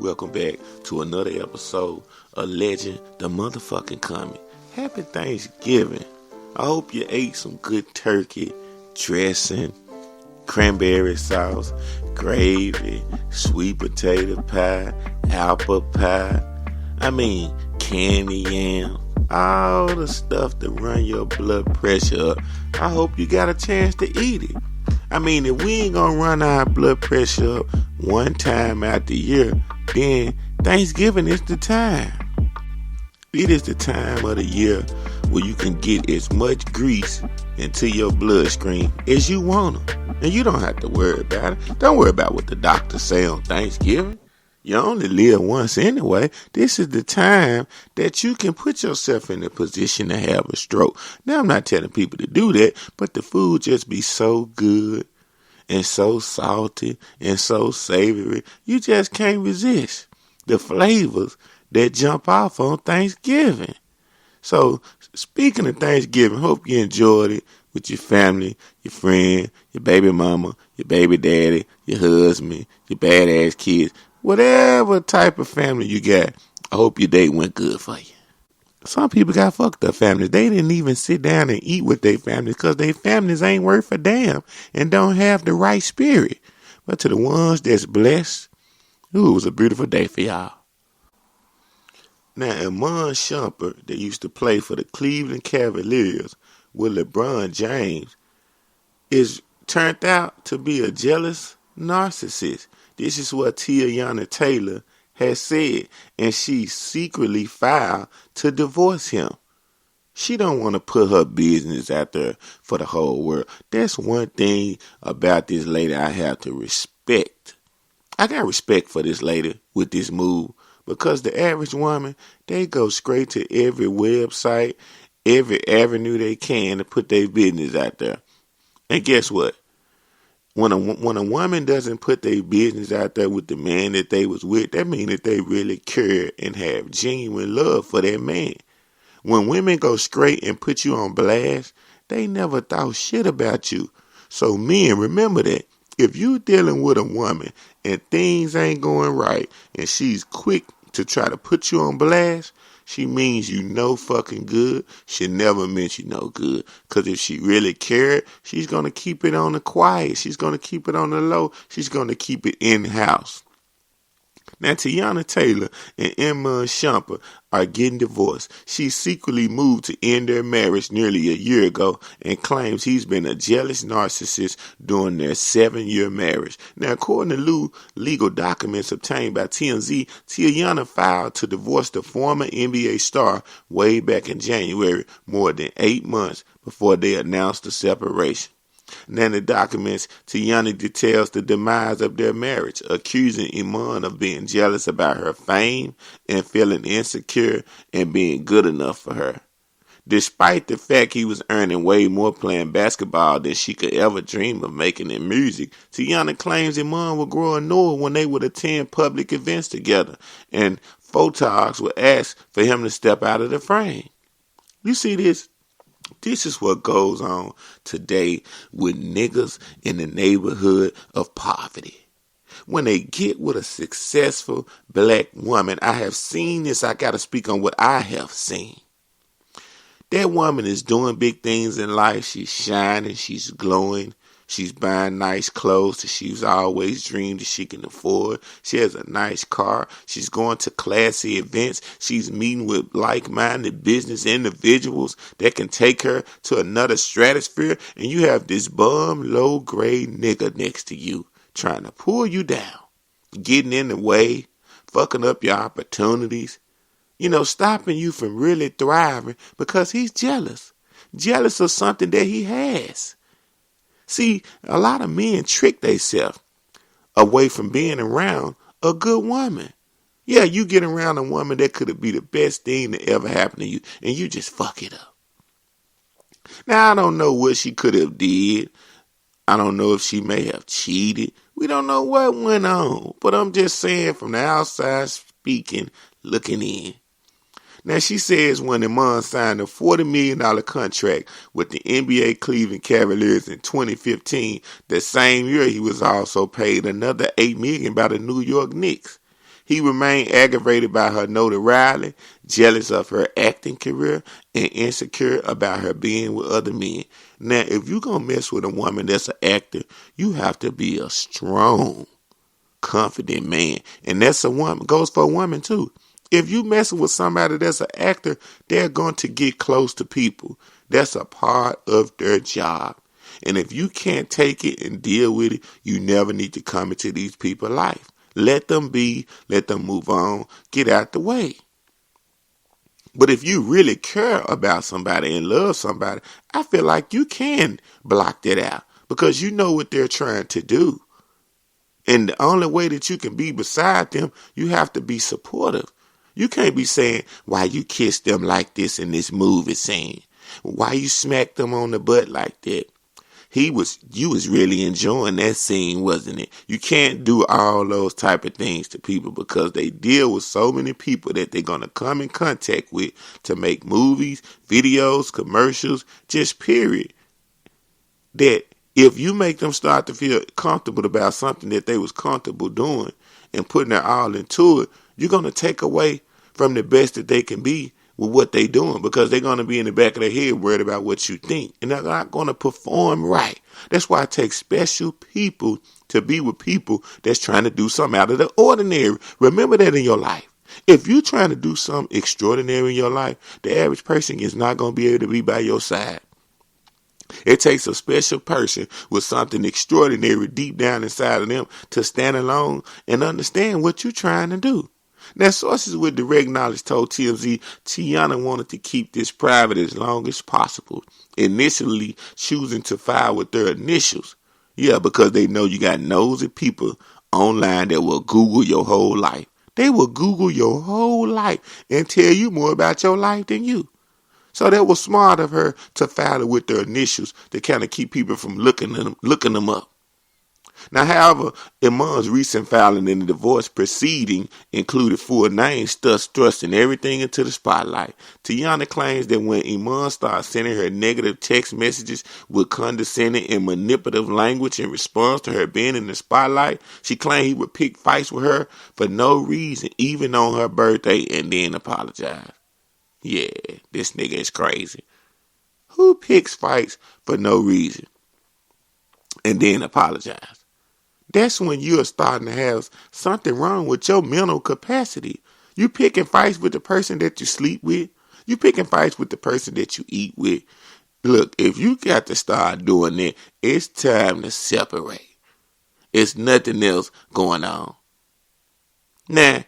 Welcome back to another episode of Legend, the motherfucking Comic. Happy Thanksgiving. I hope you ate some good turkey, dressing, cranberry sauce, gravy, sweet potato pie, apple pie. Candy yam. All the stuff to run your blood pressure up. I hope you got a chance to eat it. If we ain't gonna run our blood pressure up one time out the year, then Thanksgiving is the time. It is the time of the year where you can get as much grease into your bloodstream as you want to. And you don't have to worry about it. Don't worry about what the doctors say on Thanksgiving. You only live once anyway. This is the time that you can put yourself in a position to have a stroke. Now, I'm not telling people to do that, but the food just be so good and so salty and so savory. You just can't resist the flavors that jump off on Thanksgiving. So, speaking of Thanksgiving, hope you enjoyed it with your family, your friend, your baby mama, your baby daddy, your husband, your badass kids. Whatever type of family you got, I hope your day went good for you. Some people got fucked up families. They didn't even sit down and eat with their families because their families ain't worth a damn and don't have the right spirit. But to the ones that's blessed, it was a beautiful day for y'all. Now, Iman Shumpert, that used to play for the Cleveland Cavaliers with LeBron James, is turned out to be a jealous narcissist. This is what Teyana Taylor has said, and she secretly filed to divorce him. She don't want to put her business out there for the whole world. That's one thing about this lady I have to respect. I got respect for this lady with this move because the average woman, they go straight to every website, every avenue they can to put their business out there. And guess what? When a woman doesn't put their business out there with the man that they was with, that means that they really care and have genuine love for that man. When women go straight and put you on blast, they never thought shit about you. So men, remember that. If you dealing with a woman and things ain't going right and she's quick to try to put you on blast, she means you no fucking good. She never meant you no good. Because if she really cared, she's going to keep it on the quiet. She's going to keep it on the low. She's going to keep it in-house. Now, Teyana Taylor and Iman Shumpert are getting divorced. She secretly moved to end their marriage nearly a year ago and claims he's been a jealous narcissist during their 7-year marriage. Now, according to legal documents obtained by TMZ, Teyana filed to divorce the former NBA star way back in January, more than 8 months before they announced the separation. Now in the documents, Teyana details the demise of their marriage, accusing Iman of being jealous about her fame and feeling insecure and being good enough for her. Despite the fact he was earning way more playing basketball than she could ever dream of making in music, Teyana claims Iman would grow annoyed when they would attend public events together, and photographers would ask for him to step out of the frame. You see this? This is what goes on today with niggas in the neighborhood of poverty. When they get with a successful black woman, I have seen this. I got to speak on what I have seen. That woman is doing big things in life. She's shining. She's glowing. She's buying nice clothes that she's always dreamed that she can afford. She has a nice car. She's going to classy events. She's meeting with like-minded business individuals that can take her to another stratosphere. And you have this bum, low-grade nigga next to you trying to pull you down, getting in the way, fucking up your opportunities, stopping you from really thriving because he's jealous. Jealous of something that he has. See, a lot of men trick themselves away from being around a good woman. Yeah, you get around a woman that could be the best thing that ever happened to you, and you just fuck it up. Now, I don't know what she could have did. I don't know if she may have cheated. We don't know what went on. But I'm just saying from the outside speaking, looking in. Now, she says when Iman signed a $40 million contract with the NBA Cleveland Cavaliers in 2015, the same year he was also paid another $8 million by the New York Knicks. He remained aggravated by her notoriety, jealous of her acting career, and insecure about her being with other men. Now, if you're going to mess with a woman that's an actor, you have to be a strong, confident man. And that's a woman, goes for a woman too. If you messing with somebody that's an actor, they're going to get close to people. That's a part of their job. And if you can't take it and deal with it, you never need to come into these people's life. Let them be, let them move on, get out the way. But if you really care about somebody and love somebody, I feel like you can block that out because you know what they're trying to do. And the only way that you can be beside them, you have to be supportive. You can't be saying, why you kiss them like this in this movie scene? Why you smack them on the butt like that? You was really enjoying that scene, wasn't it? You can't do all those type of things to people because they deal with so many people that they're going to come in contact with to make movies, videos, commercials, just period. That if you make them start to feel comfortable about something that they was comfortable doing and putting their all into it, you're going to take away from the best that they can be with what they doing because they're going to be in the back of their head worried about what you think. And they're not going to perform right. That's why it takes special people to be with people that's trying to do something out of the ordinary. Remember that in your life. If you're trying to do something extraordinary in your life, the average person is not going to be able to be by your side. It takes a special person with something extraordinary deep down inside of them to stand alone and understand what you're trying to do. Now, sources with direct knowledge told TMZ Teyana wanted to keep this private as long as possible, initially choosing to file with their initials. Yeah, because they know you got nosy people online that will Google your whole life. They will Google your whole life and tell you more about your life than you. So that was smart of her to file it with their initials to kind of keep people from looking them up. Now, however, Iman's recent filing in the divorce proceeding included full names, thus thrusting everything into the spotlight. Teyana claims that when Iman started sending her negative text messages with condescending and manipulative language in response to her being in the spotlight, she claimed he would pick fights with her for no reason, even on her birthday, and then apologize. Yeah, this nigga is crazy. Who picks fights for no reason and then apologize? That's when you're starting to have something wrong with your mental capacity. You picking fights with the person that you sleep with. You picking fights with the person that you eat with. Look, if you got to start doing that, it's time to separate. It's nothing else going on. Now,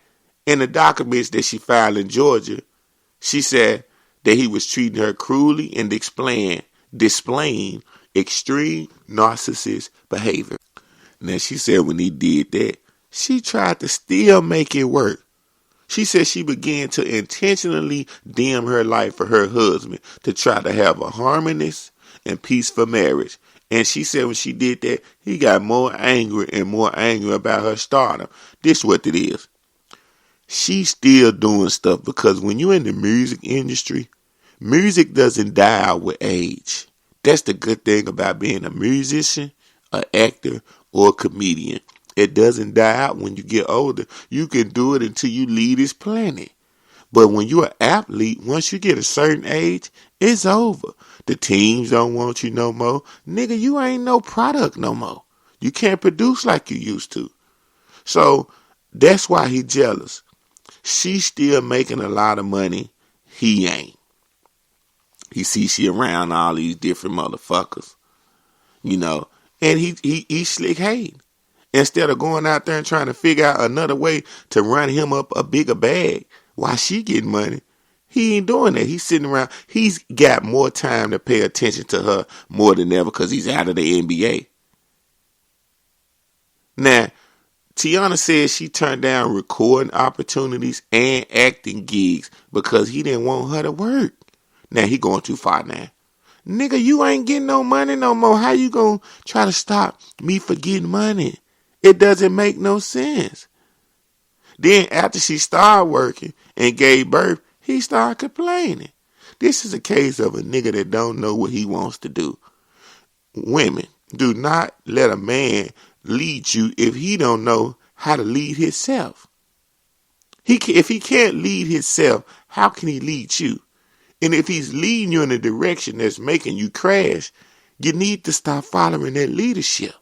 in the documents that she filed in Georgia, she said that he was treating her cruelly and displaying extreme narcissist behavior. Now, she said when he did that, she tried to still make it work. She said she began to intentionally dim her life for her husband to try to have a harmonious and peaceful marriage. And she said when she did that, he got more angry and more angry about her stardom. This is what it is. She's still doing stuff because when you're in the music industry, music doesn't die out with age. That's the good thing about being a musician, an actor, or a comedian. It doesn't die out when you get older. You can do it until you leave this planet. But when you're an athlete, once you get a certain age, it's over. The teams don't want you no more. Nigga, you ain't no product no more. You can't produce like you used to. So that's why he jealous. She's still making a lot of money. He ain't. He sees she around all these different motherfuckers. You know. And he slick hating. Instead of going out there and trying to figure out another way to run him up a bigger bag while she getting money, he ain't doing that. He's sitting around. He's got more time to pay attention to her more than ever because he's out of the NBA. Now, Teyana says she turned down recording opportunities and acting gigs because he didn't want her to work. Now, he going too far now. Nigga, you ain't getting no money no more. How you gonna try to stop me for getting money? It doesn't make no sense. Then after she started working and gave birth, he started complaining. This is a case of a nigga that don't know what he wants to do. Women, do not let a man lead you if he don't know how to lead himself. If he can't lead himself, how can he lead you? And if he's leading you in a direction that's making you crash, you need to stop following that leadership.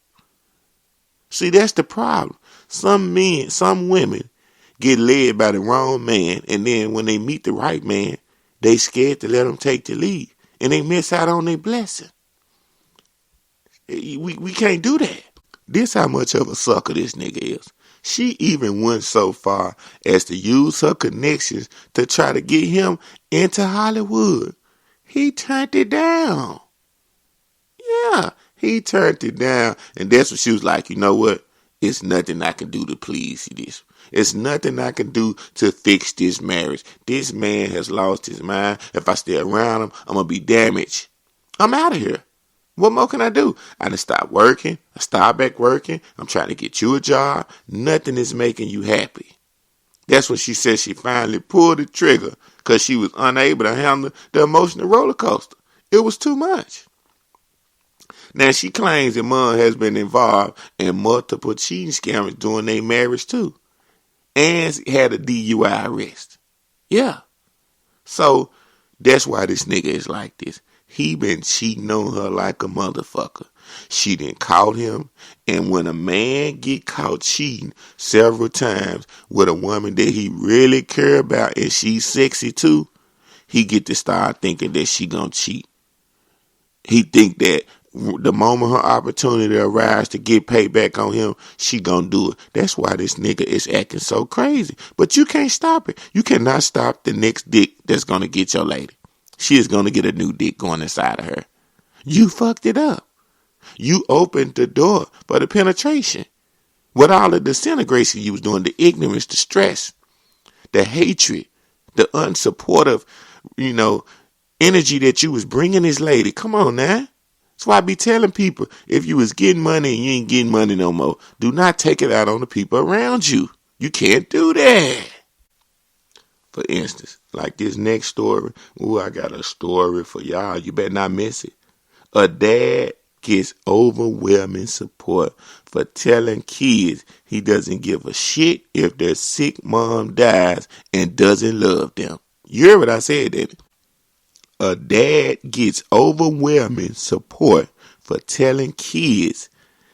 See, that's the problem. Some men, some women get led by the wrong man, and then when they meet the right man, they scared to let him take the lead, and they miss out on their blessing. We can't do that. This how much of a sucker this nigga is. She even went so far as to use her connections to try to get him into Hollywood. He turned it down. Yeah, he turned it down. And that's what she was like, you know what? It's nothing I can do to please you this. It's nothing I can do to fix this marriage. This man has lost his mind. If I stay around him, I'm going to be damaged. I'm out of here. What more can I do? I done stopped working. I stopped back working. I'm trying to get you a job. Nothing is making you happy. That's when she said she finally pulled the trigger because she was unable to handle the emotional roller coaster. It was too much. Now, she claims that mom has been involved in multiple cheating scams during their marriage, too. And had a DUI arrest. Yeah. So, that's why this nigga is like this. He been cheating on her like a motherfucker. She done caught him. And when a man get caught cheating several times with a woman that he really care about and she's sexy too, he get to start thinking that she gonna cheat. He think that the moment her opportunity arrives to get payback on him, she gonna do it. That's why this nigga is acting so crazy. But you can't stop it. You cannot stop the next dick that's gonna get your lady. She is gonna get a new dick going inside of her. You fucked it up. You opened the door for the penetration. With all the disintegration you was doing, the ignorance, the stress, the hatred, the unsupportive, energy that you was bringing this lady. Come on now. That's why I be telling people, if you was getting money and you ain't getting money no more, do not take it out on the people around you. You can't do that. For instance, like this next story. Ooh, I got a story for y'all. You better not miss it. A dad gets overwhelming support for telling kids he doesn't give a shit if their sick mom dies and doesn't love them. You heard what I said, didn't you? A dad gets overwhelming support for telling kids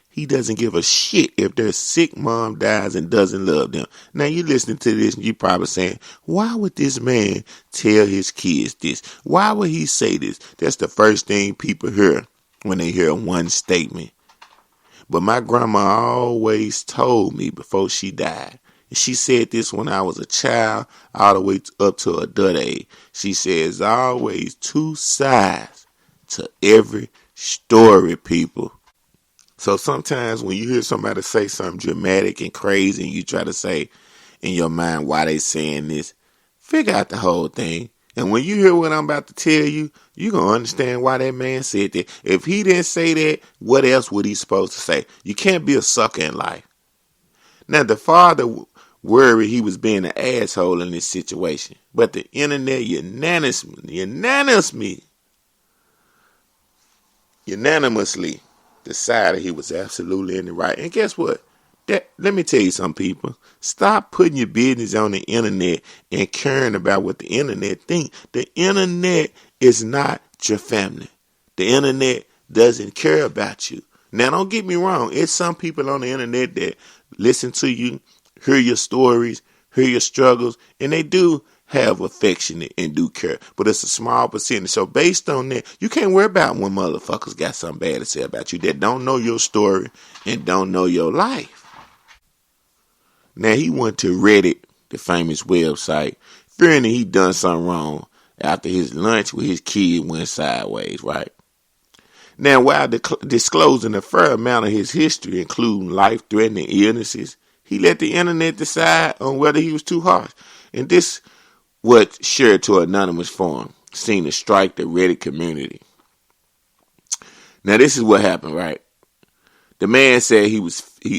he doesn't give a shit if their sick mom dies and doesn't love them. Now you listening to this and you probably saying, why would this man tell his kids this? Why would he say this? That's the first thing people hear when they hear one statement. But my grandma always told me before she died. And she said this when I was a child all the way up to adult age. She says always two sides to every story, people. So sometimes when you hear somebody say something dramatic and crazy and you try to say in your mind why they saying this, figure out the whole thing. And when you hear what I'm about to tell you, you're going to understand why that man said that. If he didn't say that, what else would he supposed to say? You can't be a sucker in life. Now, the father worried he was being an asshole in this situation. But the internet unanimously decided he was absolutely in the right. And guess what? Let me tell you something, people. Stop putting your business on the internet and caring about what the internet think. The internet is not your family. The internet doesn't care about you. Now, don't get me wrong. It's some people on the internet that listen to you, hear your stories, hear your struggles, and they do have affection and do care. But it's a small percentage. So based on that, you can't worry about when motherfuckers got something bad to say about you that don't know your story and don't know your life. Now, he went to Reddit, the famous website, fearing that he done something wrong after his lunch with his kid went sideways, right? Now, while disclosing a fair amount of his history, including life-threatening illnesses, he let the internet decide on whether he was too harsh. And this was shared to an anonymous forum, seen to strike the Reddit community. Now, this is what happened, right? The man said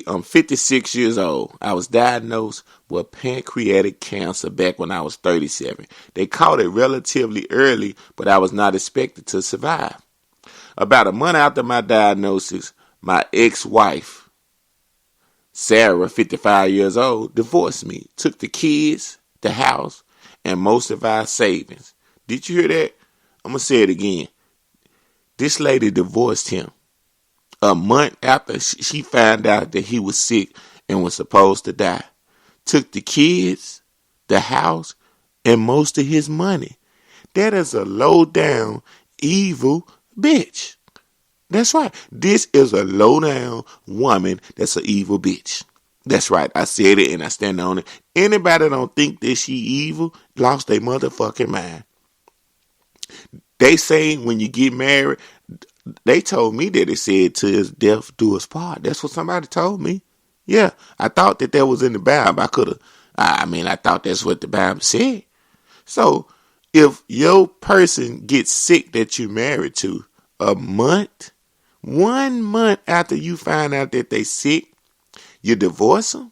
I'm 56 years old. I was diagnosed with pancreatic cancer back when I was 37. They caught it relatively early, but I was not expected to survive. About a month after my diagnosis, my ex-wife, Sarah, 55 years old, divorced me, took the kids, the house, and most of our savings. Did you hear that? I'm going to say it again. This lady divorced him a month after she found out that he was sick and was supposed to die. Took the kids, the house, and most of his money. That is a low down, evil bitch. That's right. This is a low down woman that's an evil bitch. That's right. I said it and I stand on it. Anybody that don't think that she evil lost their motherfucking mind. They say when you get married, they told me that it said to his death do us part. That's what somebody told me. Yeah, I thought that was in the Bible. I thought that's what the Bible said. So if your person gets sick that you married to one month after you find out that they sick, you divorce them,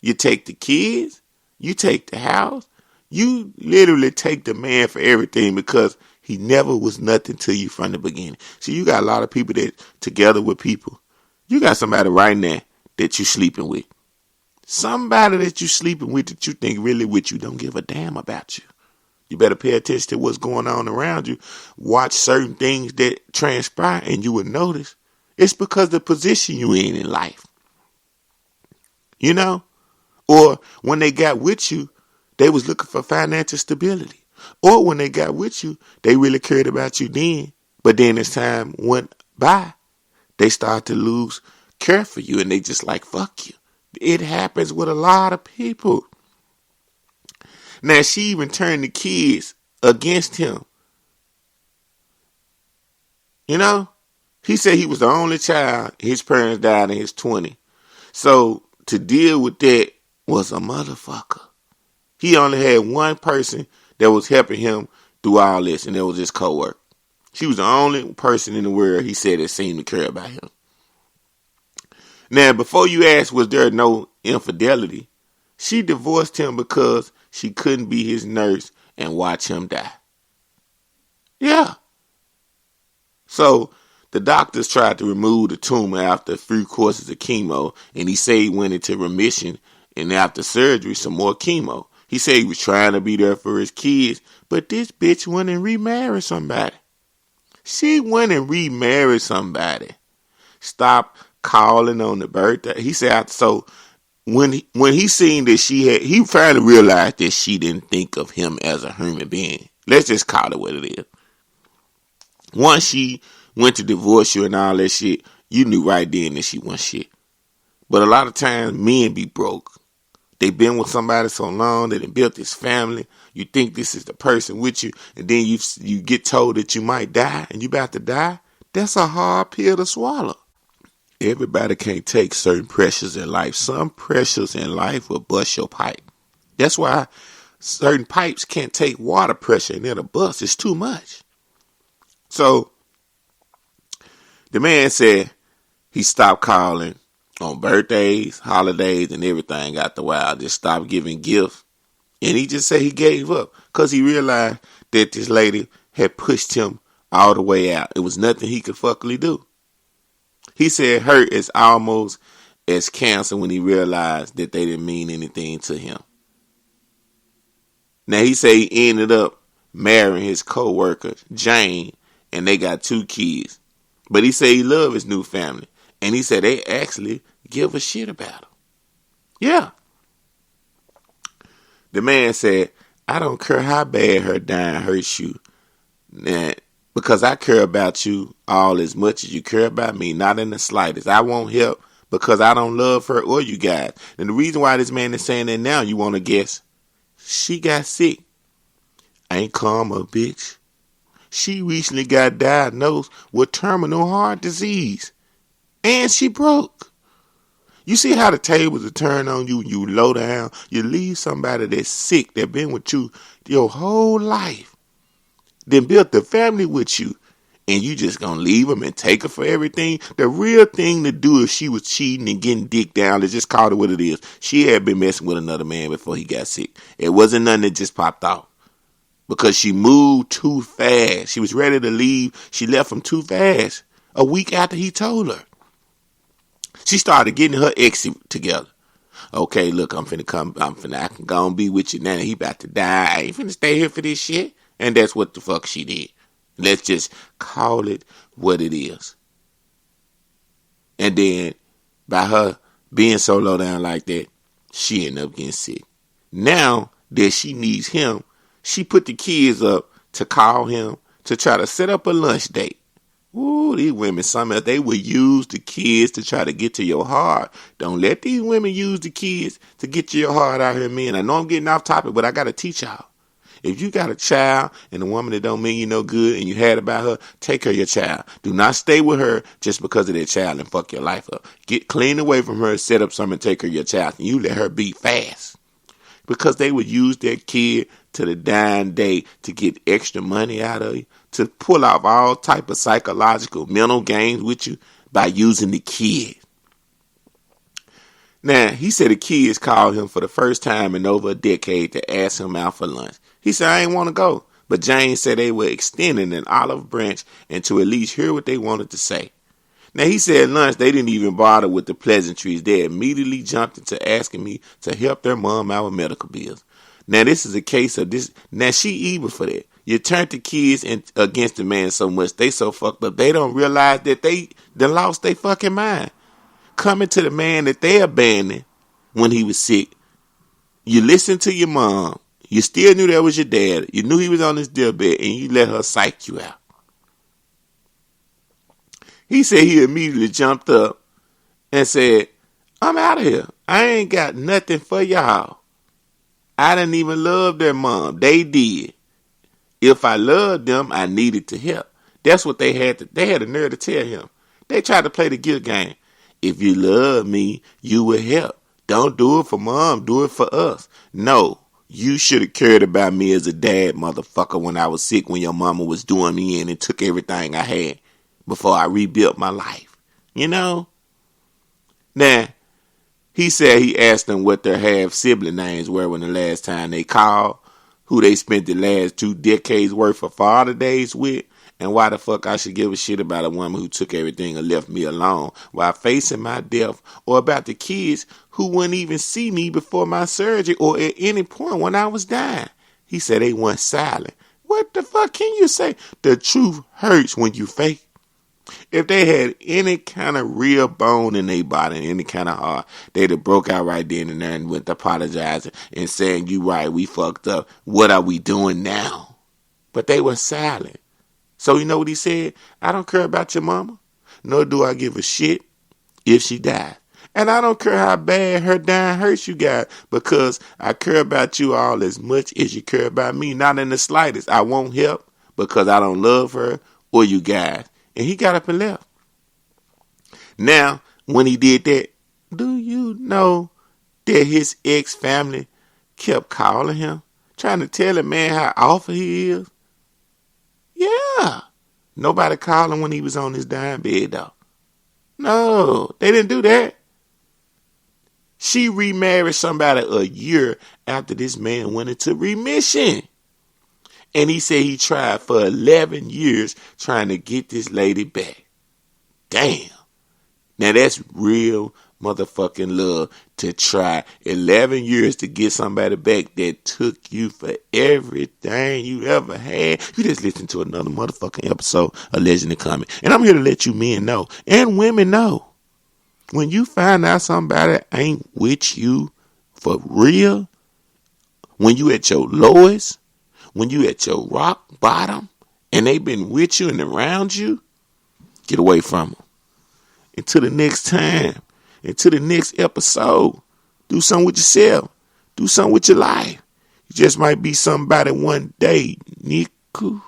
you take the kids, you take the house, you literally take the man for everything because he never was nothing to you from the beginning. See, you got a lot of people that together with people. You got somebody right now that you sleeping with. Somebody that you sleeping with that you think really with you don't give a damn about you. You better pay attention to what's going on around you. Watch certain things that transpire and you will notice it's because of the position you in life. You know? Or when they got with you, they was looking for financial stability. Or when they got with you, they really cared about you then. But then as time went by, they start to lose care for you and they just like, fuck you. It happens with a lot of people. Now, she even turned the kids against him. You know? He said he was the only child. His parents died in his 20s. So to deal with that was a motherfucker. He only had one person that was helping him through all this, and that was his coworker. She was the only person in the world he said that seemed to care about him. Now, before you ask, was there no infidelity? She divorced him because she couldn't be his nurse and watch him die. Yeah. So the doctors tried to remove the tumor after a few courses of chemo, and he said he went into remission, and after surgery, some more chemo. He said he was trying to be there for his kids, but this bitch went and remarried somebody. She went and remarried somebody. Stop calling on the birthday. He said, so when he seen that he finally realized that she didn't think of him as a human being. Let's just call it what it is. Once she went to divorce you and all that shit, you knew right then that she wasn't shit. But a lot of times men be broke. They been with somebody so long, they done built this family. You think this is the person with you, and then you get told that you might die, and you about to die. That's a hard pill to swallow. Everybody can't take certain pressures in life. Some pressures in life will bust your pipe. That's why certain pipes can't take water pressure, and it'll bust. It's too much. So the man said he stopped calling on birthdays, holidays, and everything after a while. Just stopped giving gifts. And he just said he gave up because he realized that this lady had pushed him all the way out. It was nothing he could fuckily do. He said hurt is almost as cancer when he realized that they didn't mean anything to him. Now he said he ended up marrying his co-worker, Jane, and they got 2 kids. But he said he loved his new family. And he said they actually give a shit about him. Yeah. The man said, I don't care how bad her dying hurts you. Now, because I care about you all as much as you care about me, not in the slightest. I won't help because I don't love her or you guys. And the reason why this man is saying that now, you want to guess? She got sick. Ain't karma, bitch. She recently got diagnosed with terminal heart disease. And she broke. You see how the tables are turned on you when you low down? You leave somebody that's sick, that been with you your whole life, then built the family with you, and you just gonna leave them and take her for everything? The real thing to do if she was cheating and getting dick down, let's just call it what it is. She had been messing with another man before he got sick. It wasn't nothing that just popped off. Because she moved too fast. She was ready to leave. She left him too fast. A week after he told her. She started getting her ex together. Okay, look, I can go and be with you now. He about to die. I ain't finna stay here for this shit. And that's what the fuck she did. Let's just call it what it is. And then, by her being so low down like that, she ended up getting sick. Now that she needs him, she put the kids up to call him to try to set up a lunch date. Ooh, these women, some else, they will use the kids to try to get to your heart. Don't let these women use the kids to get to your heart out here, man. I know I'm getting off topic, but I got to teach y'all. If you got a child and a woman that don't mean you no good and you had about her, take care of your child. Do not stay with her just because of that child and fuck your life up. Get clean away from her, set up something and take care of your child. And you let her be fast. Because they would use that kid to the dying day to get extra money out of you, to pull off all type of psychological mental games with you by using the kid. Now, he said the kids called him for the first time in over a decade to ask him out for lunch. He said, I ain't want to go. But Jane said they were extending an olive branch and to at least hear what they wanted to say. Now, he said at lunch they didn't even bother with the pleasantries. They immediately jumped into asking me to help their mom out with medical bills. Now, this is a case of this. Now, she evil for that. You turn the kids against the man so much, they so fucked up. They don't realize that they done lost their fucking mind. Coming to the man that they abandoned when he was sick. You listened to your mom. You still knew that was your dad. You knew he was on his deathbed, and you let her psych you out. He said he immediately jumped up and said, I'm out of here. I ain't got nothing for y'all. I didn't even love their mom. They did. If I loved them, I needed to help. That's what they had the nerve to tell him. They tried to play the guilt game. If you love me, you will help. Don't do it for mom. Do it for us. No, you should have cared about me as a dad, motherfucker, when I was sick, when your mama was doing me in and took everything I had before I rebuilt my life. You know? Now, he said he asked them what their half-sibling names were when the last time they called, who they spent the last 2 decades worth of father days with, and why the fuck I should give a shit about a woman who took everything and left me alone while facing my death, or about the kids who wouldn't even see me before my surgery or at any point when I was dying. He said they went silent. What the fuck can you say? The truth hurts when you fake. If they had any kind of real bone in their body, any kind of heart, they'd have broke out right then and there and went apologizing and saying, you right, we fucked up. What are we doing now? But they were silent. So you know what he said? I don't care about your mama, nor do I give a shit if she dies. And I don't care how bad her dying hurts you guys, because I care about you all as much as you care about me. Not in the slightest. I won't help because I don't love her or you guys. And he got up and left. Now, when he did that, do you know that his ex-family kept calling him, trying to tell him, man, how awful he is? Yeah. Nobody called him when he was on his dying bed, though. No, they didn't do that. She remarried somebody a year after this man went into remission. And he said he tried for 11 years trying to get this lady back. Damn. Now that's real motherfucking love, to try 11 years to get somebody back that took you for everything you ever had. You just listened to another motherfucking episode of Legend of Coming. And I'm here to let you men know, and women know, when you find out somebody ain't with you for real, when you at your lowest, when you at your rock bottom, and they been with you and around you, get away from them. Until the next time, until the next episode, do something with yourself. Do something with your life. You just might be somebody one day, Niku.